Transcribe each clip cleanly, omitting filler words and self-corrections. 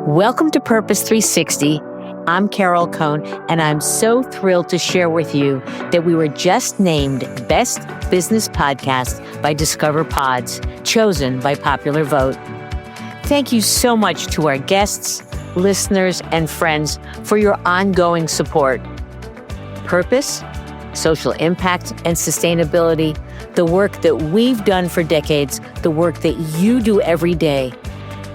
Welcome to Purpose 360. I'm Carol Cohn, and I'm so thrilled to share with you that we were just named Best Business Podcast by Discover Pods, chosen by popular vote. Thank you so much to our guests, listeners, and friends for your ongoing support. Purpose, social impact, and sustainability, the work that we've done for decades, the work that you do every day,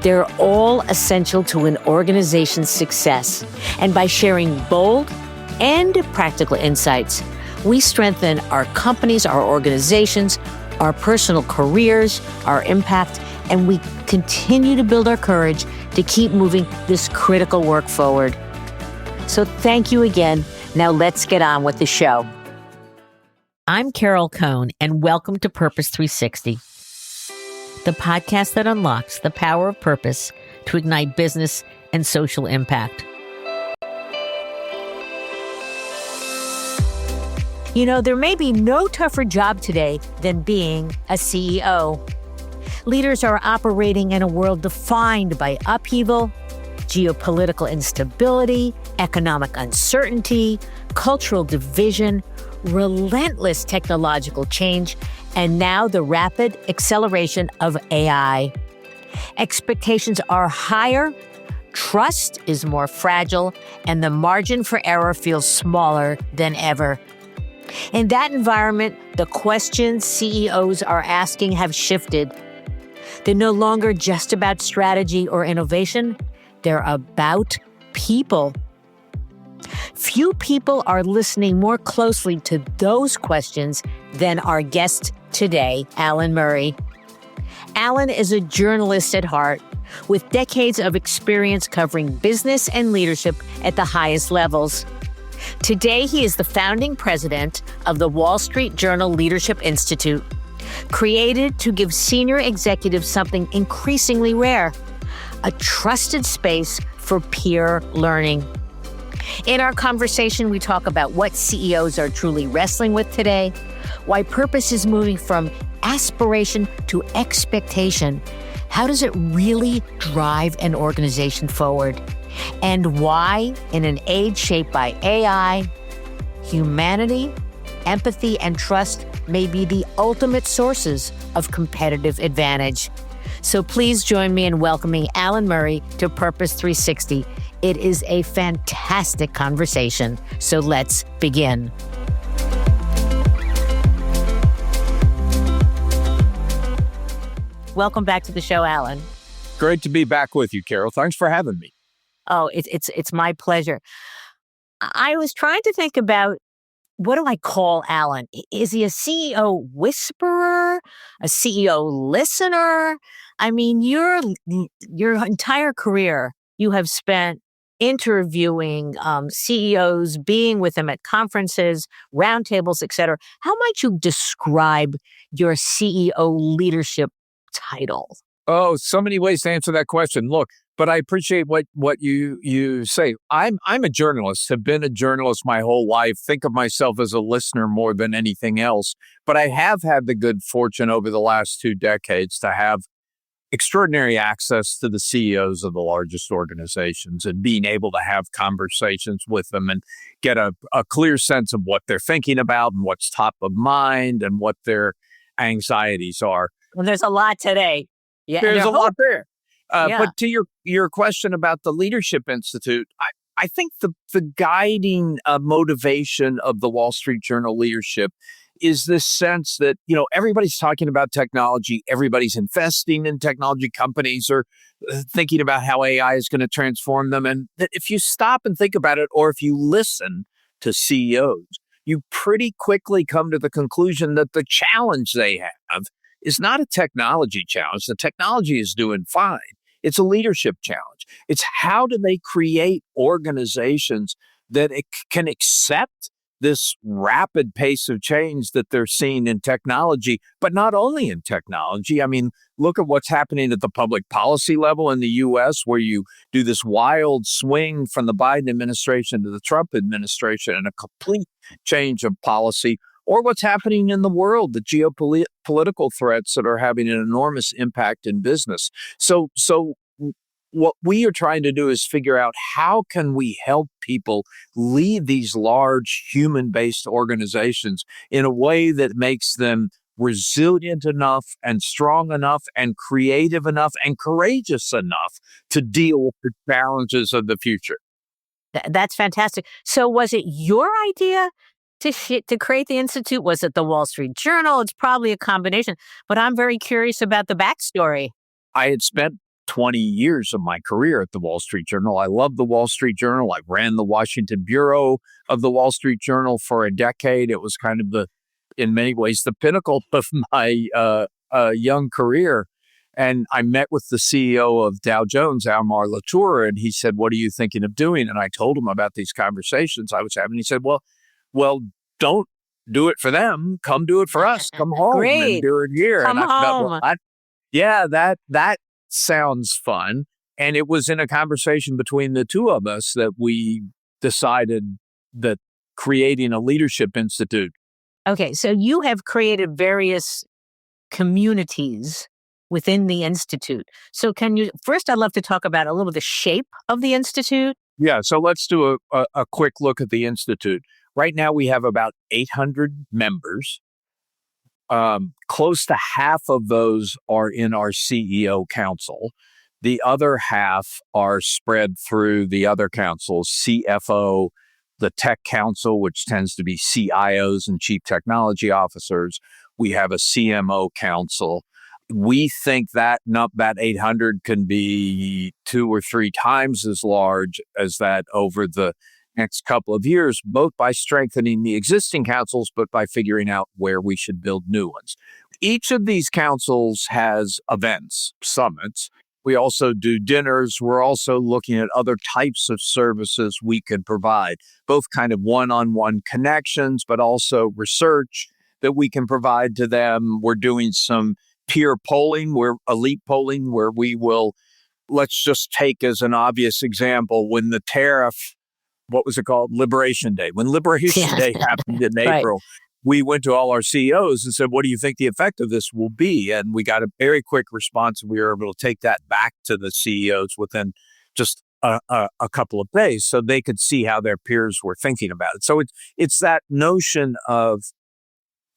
they're all essential to an organization's success. And by sharing bold and practical insights, we strengthen our companies, our organizations, our personal careers, our impact, and we continue to build our courage to keep moving this critical work forward. So thank you again. Now let's get on with the show. I'm Carol Cohn, and welcome to Purpose 360. The podcast that unlocks the power of purpose to ignite business and social impact. You know, there may be no tougher job today than being a CEO. Leaders are operating in a world defined by upheaval, geopolitical instability, economic uncertainty, cultural division, relentless technological change, and now the rapid acceleration of AI. Expectations are higher, trust is more fragile, and the margin for error feels smaller than ever. In that environment, the questions CEOs are asking have shifted. They're no longer just about strategy or innovation. They're about people. Few people are listening more closely to those questions than our guest today, Alan Murray. Alan is a journalist at heart with decades of experience covering business and leadership at the highest levels. Today, he is the founding president of the Wall Street Journal Leadership Institute, created to give senior executives something increasingly rare, a trusted space for peer learning. In our conversation, we talk about what CEOs are truly wrestling with today, why purpose is moving from aspiration to expectation. How does it really drive an organization forward? And why, in an age shaped by AI, humanity, empathy, and trust may be the ultimate sources of competitive advantage. So please join me in welcoming Alan Murray to Purpose 360. It is a fantastic conversation, so let's begin. Welcome back to the show, Alan. Great to be back with you, Carol. Thanks for having me. Oh, it's my pleasure. I was trying to think about, what do I call Alan? Is he a CEO whisperer, a CEO listener? I mean, your entire career, you have spent interviewing CEOs, being with them at conferences, roundtables, et cetera. How might you describe your CEO leadership title? Oh, so many ways to answer that question. Look, but I appreciate what you say. I'm a journalist, have been a journalist my whole life, think of myself as a listener more than anything else. But I have had the good fortune over the last 2 decades to have extraordinary access to the CEOs of the largest organizations and being able to have conversations with them and get a clear sense of what they're thinking about and what's top of mind and what their anxieties are. Well, there's a lot today. Yeah, there's a lot there. Yeah. But to your question about the Leadership Institute, I think the guiding motivation of the Wall Street Journal leadership is this sense that, everybody's talking about technology, everybody's investing in technology, companies are thinking about how AI is going to transform them. And that if you stop and think about it, or if you listen to CEOs, you pretty quickly come to the conclusion that the challenge they have is not a technology challenge. The technology is doing fine. It's a leadership challenge. It's how do they create organizations that can accept this rapid pace of change that they're seeing in technology, but not only in technology. I mean, look at what's happening at the public policy level in the U.S., where you do this wild swing from the Biden administration to the Trump administration and a complete change of policy, or what's happening in the world, the geopolitical threats that are having an enormous impact in business. So what we are trying to do is figure out how can we help people lead these large human-based organizations in a way that makes them resilient enough and strong enough and creative enough and courageous enough to deal with the challenges of the future. That's fantastic. So was it your idea to create the institute? Was it the Wall Street Journal? It's probably a combination, but I'm very curious about the backstory. I had spent 20 years of my career at the Wall Street Journal. I love the Wall Street Journal. I ran the Washington bureau of the Wall Street Journal for a decade. It was kind of in many ways, the pinnacle of my young career. And I met with the CEO of Dow Jones, Almar Latour, and he said, "What are you thinking of doing?" And I told him about these conversations I was having. He said, "Well, don't do it for them. Come do it for us. Come home and Great. do it here." Come And I thought, home. yeah, that sounds fun. And it was in a conversation between the two of us that we decided that creating a leadership institute. Okay, so you have created various communities within the institute. So can you first? I'd love to talk about a little the shape of the institute. Yeah, so let's do a quick look at the institute. Right now, we have about 800 members. Close to half of those are in our CEO council. The other half are spread through the other councils, CFO, the tech council, which tends to be CIOs and chief technology officers. We have a CMO council. We think that 800 can be 2 or 3 times as large as that over the next couple of years, both by strengthening the existing councils, but by figuring out where we should build new ones. Each of these councils has events, summits. We also do dinners. We're also looking at other types of services we could provide, both kind of one-on-one connections, but also research that we can provide to them. We're doing some peer polling, elite polling, where we will, let's just take as an obvious example, when the tariff, what was it called? Liberation Day. When Liberation Day happened in Right. April, we went to all our CEOs and said, "What do you think the effect of this will be?" And we got a very quick response. And we were able to take that back to the CEOs within just a couple of days so they could see how their peers were thinking about it. So it's that notion of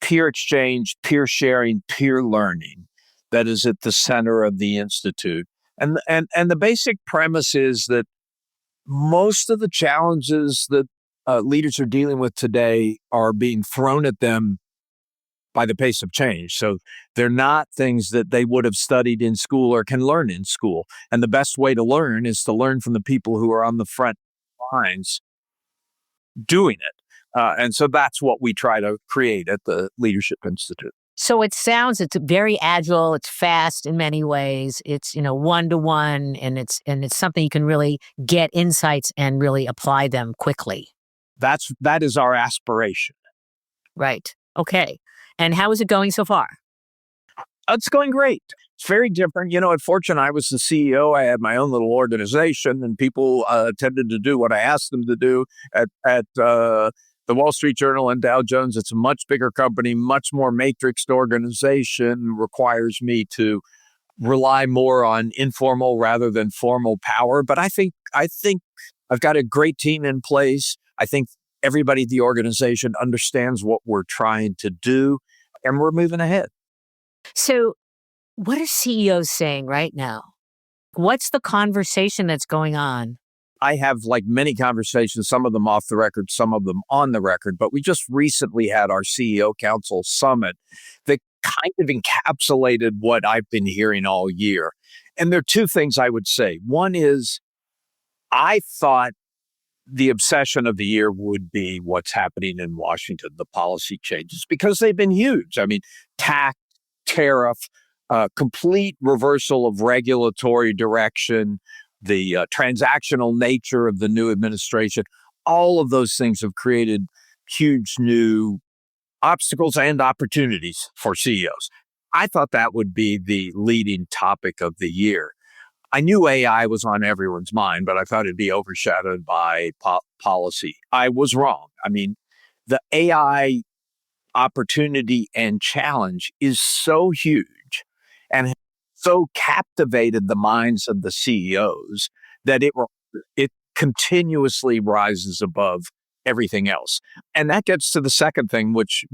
peer exchange, peer sharing, peer learning that is at the center of the Institute. And the basic premise is that most of the challenges that leaders are dealing with today are being thrown at them by the pace of change. So they're not things that they would have studied in school or can learn in school. And the best way to learn is to learn from the people who are on the front lines doing it. And so that's what we try to create at the Leadership Institute. So it sounds it's very agile, it's fast in many ways. It's, one to one, and it's something you can really get insights and really apply them quickly. That is our aspiration. Right. Okay. And how is it going so far? It's going great. It's very different. At Fortune, I was the CEO. I had my own little organization, and people tended to do what I asked them to do. At the Wall Street Journal and Dow Jones, it's a much bigger company, much more matrixed organization, requires me to rely more on informal rather than formal power. But I think I've got a great team in place. I think everybody at the organization understands what we're trying to do, and we're moving ahead. So, what are CEOs saying right now? What's the conversation that's going on? I have like many conversations, some of them off the record, some of them on the record, but we just recently had our CEO Council Summit that kind of encapsulated what I've been hearing all year. And there are 2 things I would say. One is, I thought the obsession of the year would be what's happening in Washington, the policy changes, because they've been huge. I mean, tax, tariff, complete reversal of regulatory direction, the transactional nature of the new administration, all of those things have created huge new obstacles and opportunities for CEOs. I thought that would be the leading topic of the year. I knew AI was on everyone's mind, but I thought it'd be overshadowed by policy. I was wrong. I mean, the AI opportunity and challenge is so huge and so captivated the minds of the CEOs that it continuously rises above everything else. And that gets to the second thing, which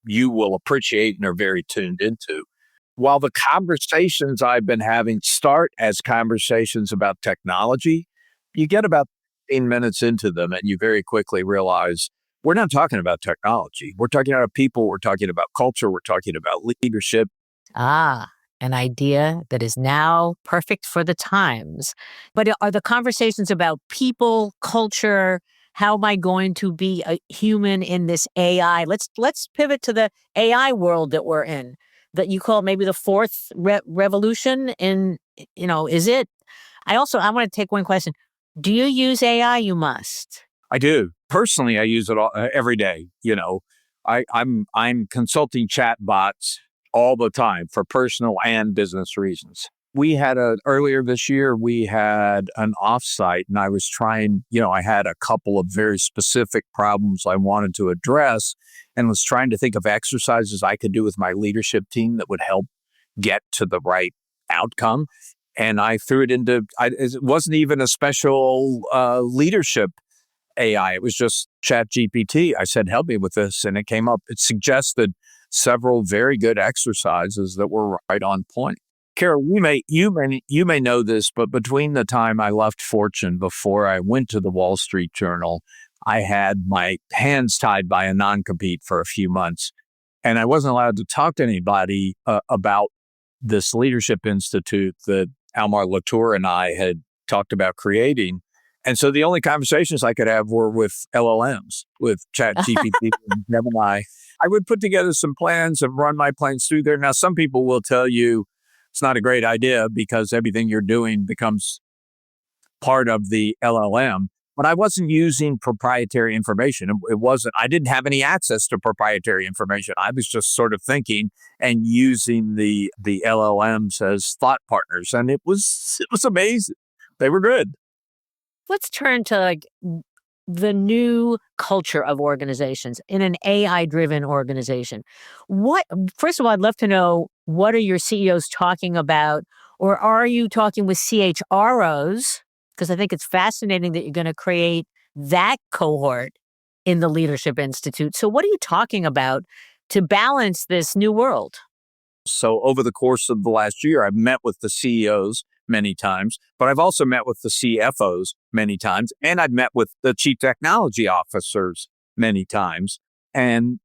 you will appreciate and are very tuned into. While the conversations I've been having start as conversations about technology, you get about 15 minutes into them and you very quickly realize we're not talking about technology. We're talking about people. We're talking about culture. We're talking about leadership. Ah, an idea that is now perfect for the times. But are the conversations about people, culture, how am I going to be a human in this AI? Let's pivot to the AI world that we're in, that you call maybe the fourth revolution. And is it? I want to take one question. Do you use AI? You must. I do. Personally, I use it every day. I'm consulting chat bots all the time for personal and business reasons. Earlier this year, we had an offsite and I was trying, I had a couple of very specific problems I wanted to address and was trying to think of exercises I could do with my leadership team that would help get to the right outcome. And I threw it it wasn't even a special leadership AI. It was just Chat GPT. I said, help me with this. And it came up. It suggested several very good exercises that were right on point. Carol, you may know this, but between the time I left Fortune before I went to the Wall Street Journal, I had my hands tied by a non-compete for a few months. And I wasn't allowed to talk to anybody about this Leadership Institute that Almar Latour and I had talked about creating. And so the only conversations I could have were with LLMs, with ChatGPT and Gemini. I would put together some plans and run my plans through there. Now, some people will tell you it's not a great idea because everything you're doing becomes part of the LLM. But I wasn't using proprietary information. I didn't have any access to proprietary information. I was just sort of thinking and using the LLMs as thought partners. And it was amazing. They were good. Let's turn to the new culture of organizations in an AI-driven organization. First of all, I'd love to know, what are your CEOs talking about? Or are you talking with CHROs? Because I think it's fascinating that you're going to create that cohort in the Leadership Institute. So what are you talking about to balance this new world? So over the course of the last year, I've met with the CEOs many times, but I've also met with the CFOs many times, and I've met with the chief technology officers many times. And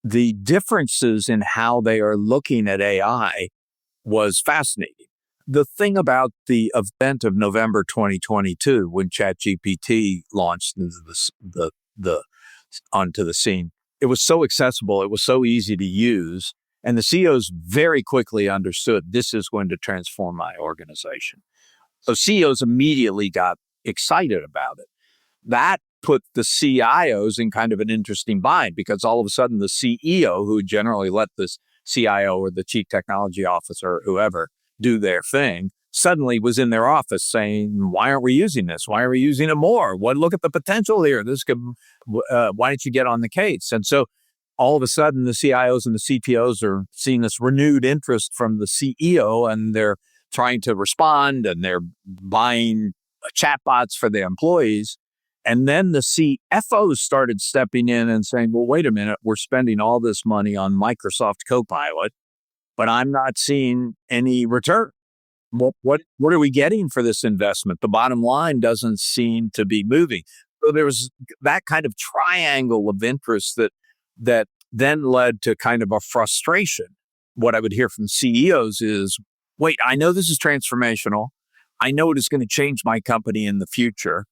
the differences in how they are looking at AI was fascinating. The thing about the event of November 2022, when ChatGPT launched onto the scene, it was so accessible, it was so easy to use, and the CEOs very quickly understood this is going to transform my organization. So CEOs immediately got excited about it. That put the CIOs in kind of an interesting bind because all of a sudden the CEO, who generally let this CIO or the chief technology officer or whoever do their thing, suddenly was in their office saying, why aren't we using this? Why are we using it more? Look at the potential here. Why don't you get on the case? And so all of a sudden the CIOs and the CTOs are seeing this renewed interest from the CEO, and they're trying to respond, and they're buying chatbots for their employees. And then the CFOs started stepping in and saying, well, wait a minute, we're spending all this money on Microsoft Copilot, but I'm not seeing any return. What are we getting for this investment? The bottom line doesn't seem to be moving. So there was that kind of triangle of interest that then led to kind of a frustration. What I would hear from CEOs is, wait, I know this is transformational. I know it is going to change my company in the future.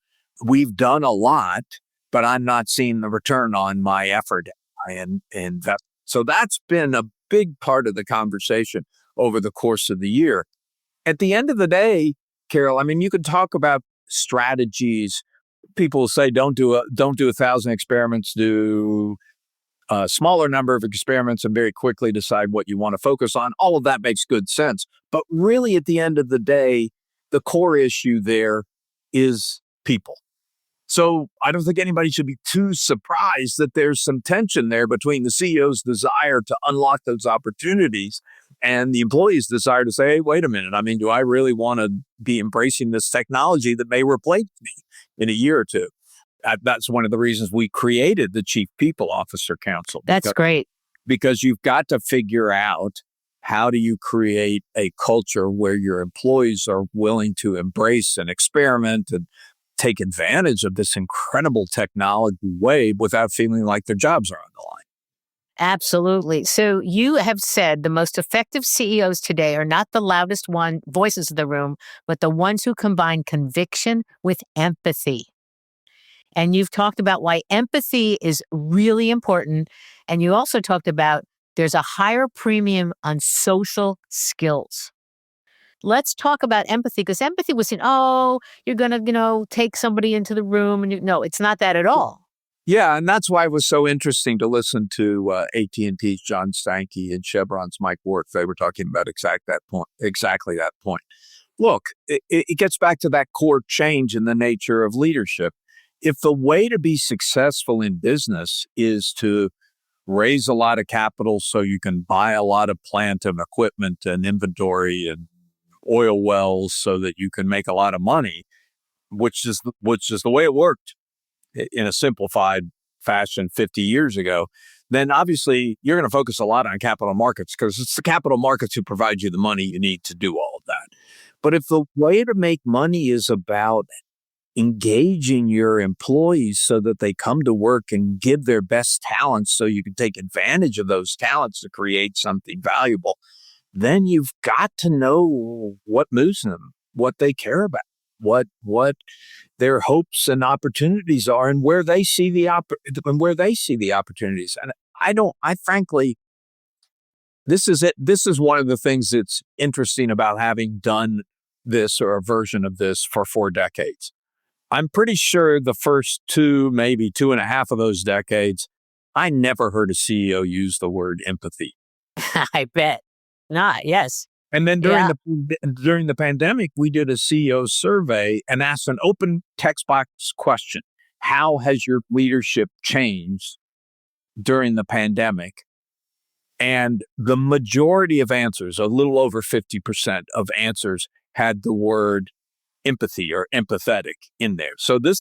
We've done a lot, but I'm not seeing the return on my effort and invest. So that's been a big part of the conversation over the course of the year. At the end of the day, Carol, I mean, you could talk about strategies. People will say, don't do 1,000 experiments, do a smaller number of experiments and very quickly decide what you want to focus on. All of that makes good sense. But really, at the end of the day, the core issue there is people. So I don't think anybody should be too surprised that there's some tension there between the CEO's desire to unlock those opportunities and the employee's desire to say, hey, wait a minute. I mean, do I really want to be embracing this technology that may replace me in a year or two? That's one of the reasons we created the Chief People Officer Council. That's great. Because you've got to figure out how do you create a culture where your employees are willing to embrace and experiment and take advantage of this incredible technology wave without feeling like their jobs are on the line. Absolutely. So you have said the most effective CEOs today are not the loudest voices of the room, but the ones who combine conviction with empathy. And you've talked about why empathy is really important. And you also talked about there's a higher premium on social skills. Let's talk about empathy, because empathy was saying, oh, you're going to, take somebody into the room. And no, it's not that at all. Yeah, and that's why it was so interesting to listen to AT&T's John Stankey and Chevron's Mike Wirth. They were talking about exactly that point. Look, it gets back to that core change in the nature of leadership. If the way to be successful in business is to raise a lot of capital so you can buy a lot of plant and equipment and inventory and oil wells so that you can make a lot of money, which is the way it worked in a simplified fashion 50 years ago, then obviously you're going to focus a lot on capital markets because it's the capital markets who provide you the money you need to do all of that. But if the way to make money is about engaging your employees so that they come to work and give their best talents so you can take advantage of those talents to create something valuable, then you've got to know what moves them, what they care about, what their hopes and opportunities are, and where they see the opportunities. And I frankly, this is it. This is one of the things that's interesting about having done this or a version of this for 4 decades. I'm pretty sure the first 2, maybe 2.5 of those decades, I never heard a CEO use the word empathy. I bet not. Yes. And then during the pandemic, we did a CEO survey and asked an open text box question. How has your leadership changed during the pandemic? And the majority of answers, a little over 50% of answers, had the word empathy or empathetic in there. So this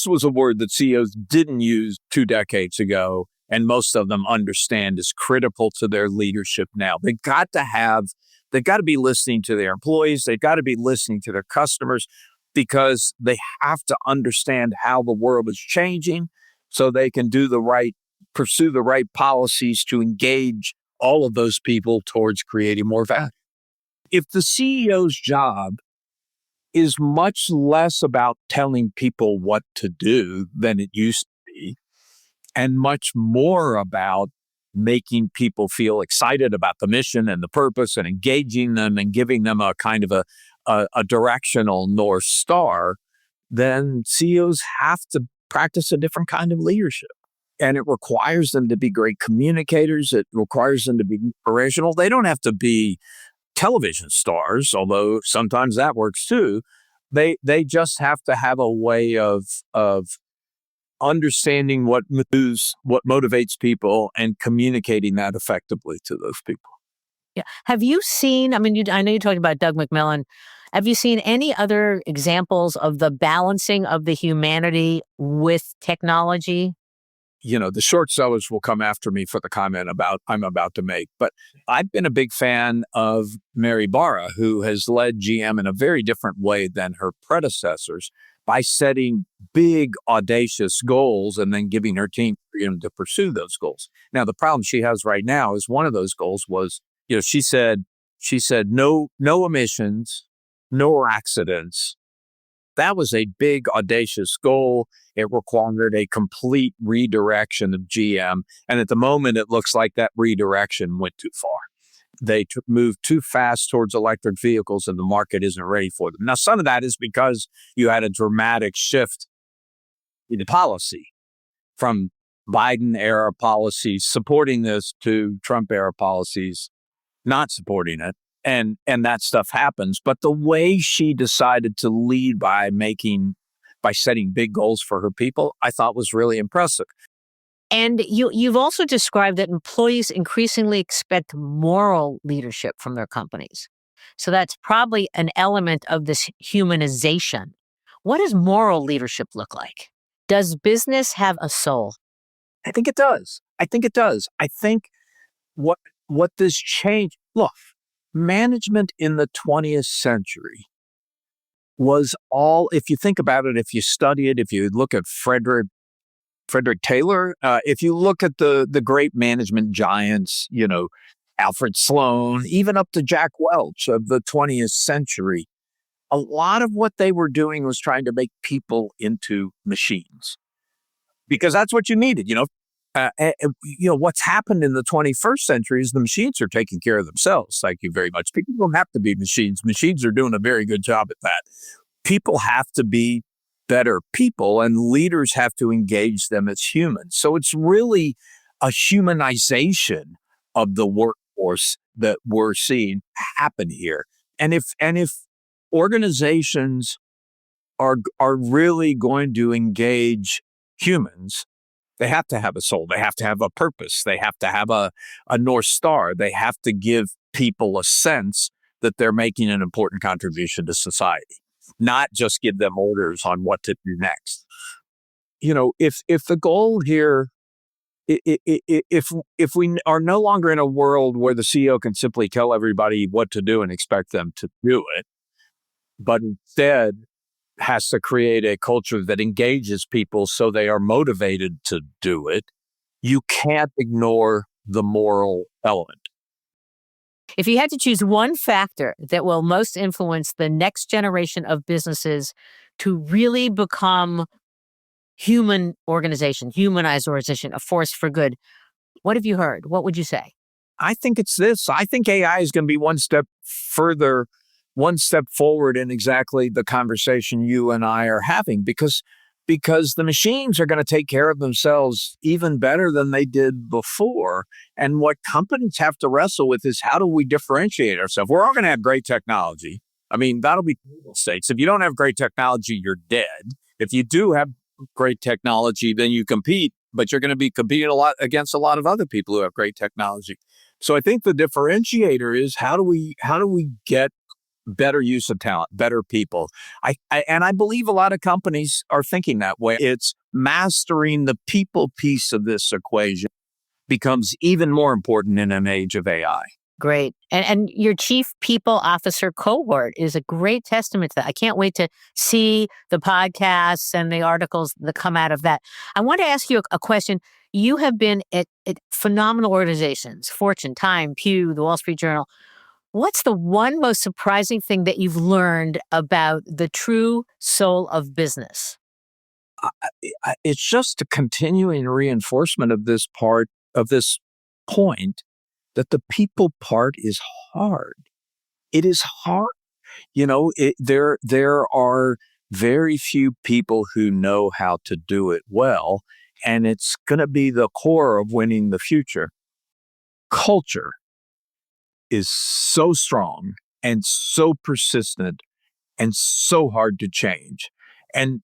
was a word that CEOs didn't use 2 decades ago, and most of them understand is critical to their leadership now. They've got to be listening to their employees. They've got to be listening to their customers because they have to understand how the world is changing so they can pursue the right policies to engage all of those people towards creating more value. If the CEO's job is much less about telling people what to do than it used to be, and much more about making people feel excited about the mission and the purpose and engaging them and giving them a kind of a directional North Star, then CEOs have to practice a different kind of leadership. And it requires them to be great communicators. It requires them to be inspirational. They don't have to be television stars, although sometimes that works too. They just have to have a way of understanding what motivates people and communicating that effectively to those people. Yeah. Have you seen, I know you talked about Doug McMillon. Have you seen any other examples of the balancing of the humanity with technology? The short sellers will come after me for the comment I'm about to make. But I've been a big fan of Mary Barra, who has led GM in a very different way than her predecessors by setting big, audacious goals and then giving her team freedom to pursue those goals. Now, the problem she has right now is one of those goals was, she said no emissions, no accidents. That was a big, audacious goal. It required a complete redirection of GM. And at the moment, it looks like that redirection went too far. They moved too fast towards electric vehicles and the market isn't ready for them. Now, some of that is because you had a dramatic shift in policy from Biden-era policies supporting this to Trump-era policies not supporting it. And that stuff happens. But the way she decided to lead by by setting big goals for her people, I thought was really impressive. And you've also described that employees increasingly expect moral leadership from their companies. So that's probably an element of this humanization. What does moral leadership look like? Does business have a soul? I think it does. I think it does. I think what what this change look, management in the 20th century was all, if you think about it, if you study it, if you look at Frederick Taylor, if you look at the great management giants, Alfred Sloan, even up to Jack Welch of the 20th century, a lot of what they were doing was trying to make people into machines because that's what you needed. What's happened in the 21st century is the machines are taking care of themselves. Thank you very much. People don't have to be machines. Machines are doing a very good job at that. People have to be better people, and leaders have to engage them as humans. So it's really a humanization of the workforce that we're seeing happen here. And if organizations are really going to engage humans, they have to have a soul. They have to have a purpose. They have to have a North Star. They have to give people a sense that they're making an important contribution to society, not just give them orders on what to do next. If the goal here, if we are no longer in a world where the CEO can simply tell everybody what to do and expect them to do it, but instead has to create a culture that engages people so they are motivated to do it, you can't ignore the moral element. If you had to choose one factor that will most influence the next generation of businesses to really become humanized organization, a force for good, what have you heard? What would you say? I think it's this. I think AI is going to be one step further, one step forward in exactly the conversation you and I are having, because the machines are going to take care of themselves even better than they did before. And what companies have to wrestle with is, how do we differentiate ourselves? We're all going to have great technology. I mean, that'll be table stakes. If you don't have great technology, you're dead. If you do have great technology, then you compete, but you're going to be competing a lot against a lot of other people who have great technology. So I think the differentiator is, how do we get better use of talent, better people? I believe a lot of companies are thinking that way. It's mastering the people piece of this equation becomes even more important in an age of AI. Great. And your chief people officer cohort is a great testament to that. I can't wait to see the podcasts and the articles that come out of that. I want to ask you a question. You have been at phenomenal organizations, Fortune, Time, Pew, the Wall Street Journal. What's the one most surprising thing that you've learned about the true soul of business? It's just a continuing reinforcement of this point, that the people part is hard. It is hard. There are very few people who know how to do it well, and it's going to be the core of winning the future. Culture is so strong and so persistent and so hard to change. And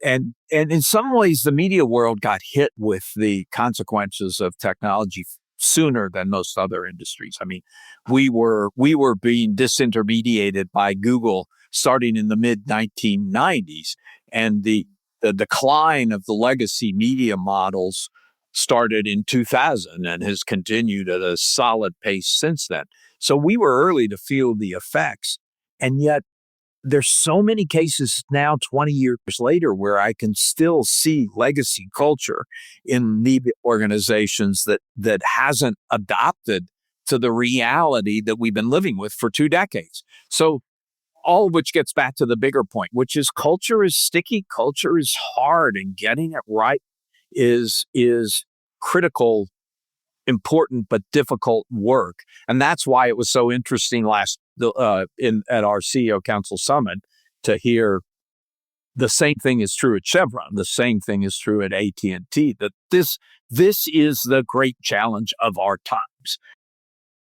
in some ways, the media world got hit with the consequences of technology sooner than most other industries. I mean, we were being disintermediated by Google starting in the mid 1990s, and the decline of the legacy media models started in 2000 and has continued at a solid pace since then. So we were early to feel the effects, and yet there's so many cases now, 20 years later, where I can still see legacy culture in media organizations that hasn't adopted to the reality that we've been living with for 2 decades. So all of which gets back to the bigger point, which is culture is sticky, culture is hard, and getting it right is critical, important, but difficult work. And that's why it was so interesting at our CEO Council Summit to hear the same thing is true at Chevron, the same thing is true at AT&T, that this is the great challenge of our times.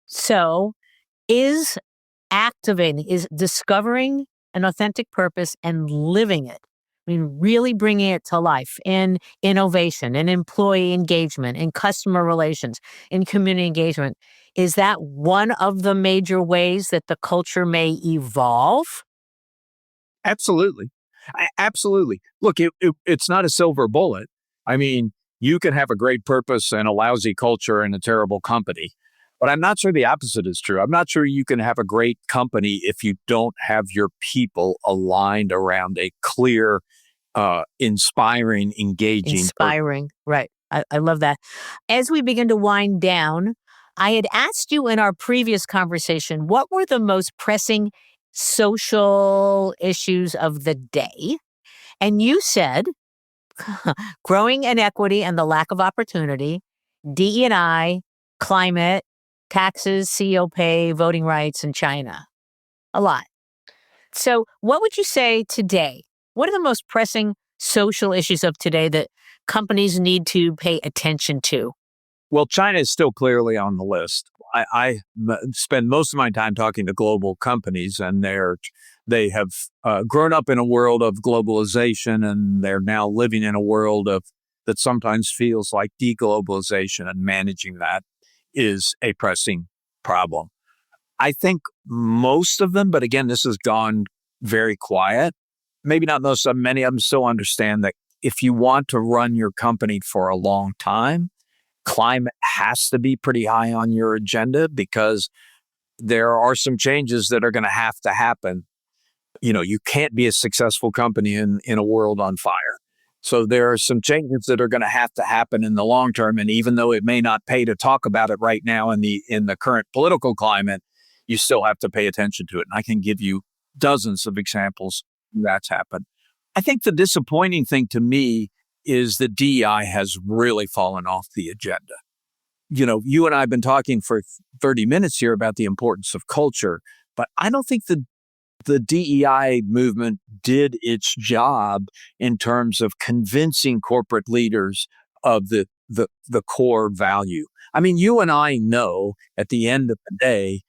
So is discovering an authentic purpose and living it I mean, really bringing it to life in innovation, in employee engagement, in customer relations, in community engagement. Is that one of the major ways that the culture may evolve? Absolutely. Absolutely. Look, it's not a silver bullet. I mean, you can have a great purpose and a lousy culture and a terrible company. But I'm not sure the opposite is true. I'm not sure you can have a great company if you don't have your people aligned around a clear, inspiring, engaging purpose. Inspiring. Right. I love that. As we begin to wind down, I had asked you in our previous conversation, what were the most pressing social issues of the day? And you said growing inequity and the lack of opportunity, DE&I, climate, taxes, CEO pay, voting rights, and China. A lot. So, what would you say today? What are the most pressing social issues of today that companies need to pay attention to? Well, China is still clearly on the list. Spend most of my time talking to global companies, and they have grown up in a world of globalization, and they're now living in a world of that sometimes feels like deglobalization, and managing that is a pressing problem. I think most of them, but again, this has gone very quiet. Maybe not most of them, many of them still understand that if you want to run your company for a long time, climate has to be pretty high on your agenda because there are some changes that are going to happen. You can't be a successful company in a world on fire. So there are some changes that are going to happen in the long term. And even though it may not pay to talk about it right now in the current political climate, you still have to pay attention to it. And I can give you dozens of examples that's happened. I think the disappointing thing to me is that DEI has really fallen off the agenda. You and I have been talking for 30 minutes here about the importance of culture, but I don't think the DEI movement did its job in terms of convincing corporate leaders of the core value. I mean, you and I know at the end of the day,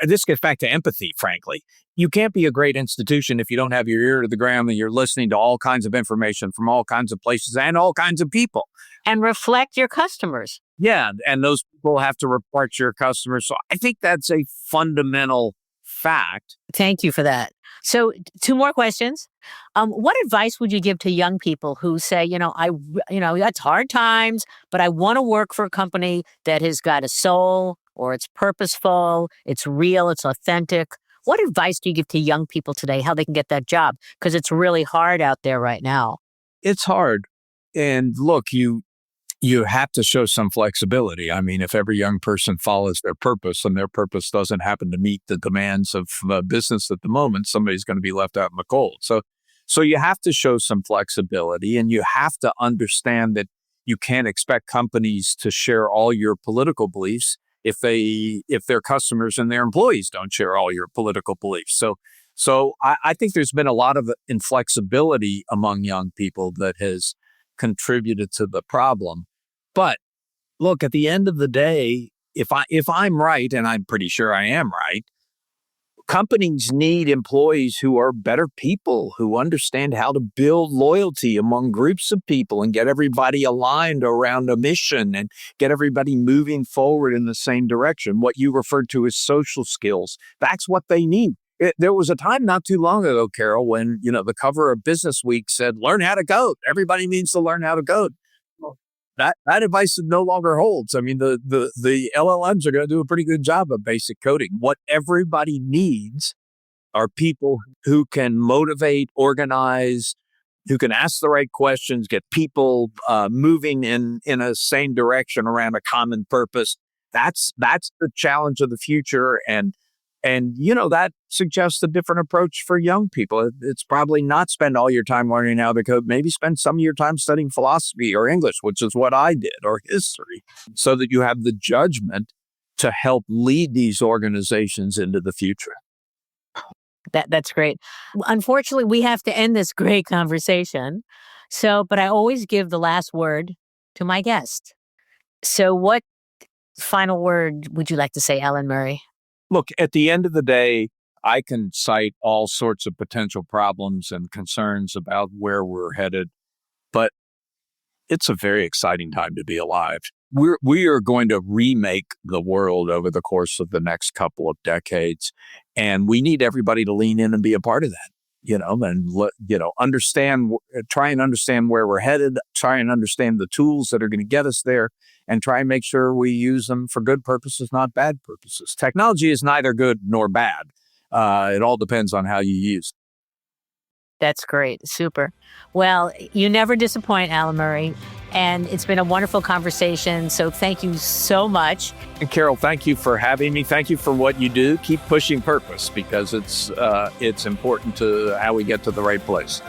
this gets back to empathy, frankly. You can't be a great institution if you don't have your ear to the ground and you're listening to all kinds of information from all kinds of places and all kinds of people. And reflect your customers. Yeah, and those people have to report to your customers. So I think that's a fundamental fact. Thank you for that. So, two more questions. What advice would you give to young people who say, that's hard times, but I want to work for a company that has got a soul, or it's purposeful, it's real, it's authentic? What advice do you give to young people today, how they can get that job? Because it's really hard out there right now. It's hard. And look, you have to show some flexibility. I mean, if every young person follows their purpose and their purpose doesn't happen to meet the demands of business at the moment, somebody's going to be left out in the cold. So you have to show some flexibility, and you have to understand that you can't expect companies to share all your political beliefs if their customers and their employees don't share all your political beliefs. So I think there's been a lot of inflexibility among young people that has contributed to the problem. But look, at the end of the day, if I'm right, and I'm pretty sure I am right, companies need employees who are better people, who understand how to build loyalty among groups of people and get everybody aligned around a mission and get everybody moving forward in the same direction. What you referred to as social skills, that's what they need. There was a time not too long ago, Carol, when the cover of Business Week said, "Learn how to code." Everybody needs to learn how to code. Well, that advice no longer holds. I mean, the LLMs are going to do a pretty good job of basic coding. What everybody needs are people who can motivate, organize, who can ask the right questions, get people moving in a same direction around a common purpose. That's the challenge of the future, and that suggests a different approach for young people. It's probably not spend all your time learning how to code. Maybe spend some of your time studying philosophy or English, which is what I did, or history, so that you have the judgment to help lead these organizations into the future. That's great. Unfortunately, we have to end this great conversation. But I always give the last word to my guest. So what final word would you like to say, Alan Murray? Look, at the end of the day, I can cite all sorts of potential problems and concerns about where we're headed, but it's a very exciting time to be alive. We are going to remake the world over the course of the next couple of decades, and we need everybody to lean in and be a part of that. Try and understand where we're headed, try and understand the tools that are going to get us there, and try and make sure we use them for good purposes, not bad purposes. Technology is neither good nor bad. It all depends on how you use it. That's great. Super. Well, you never disappoint, Alan Murray. And it's been a wonderful conversation. So thank you so much. And Carol, thank you for having me. Thank you for what you do. Keep pushing purpose, because it's important to how we get to the right place.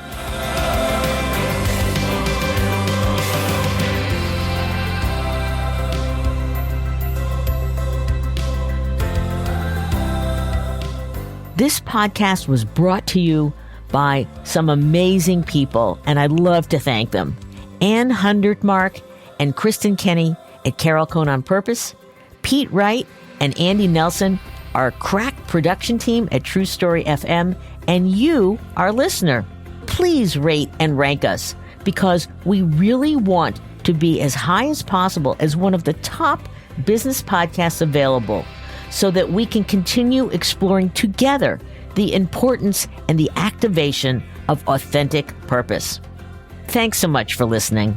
This podcast was brought to you by some amazing people, and I'd love to thank them. Ann Hundertmark and Kristen Kenny at Carol Cone on Purpose, Pete Wright and Andy Nelson, our crack production team at True Story FM, and you, our listener. Please rate and rank us, because we really want to be as high as possible as one of the top business podcasts available, so that we can continue exploring together the importance and the activation of authentic purpose. Thanks so much for listening.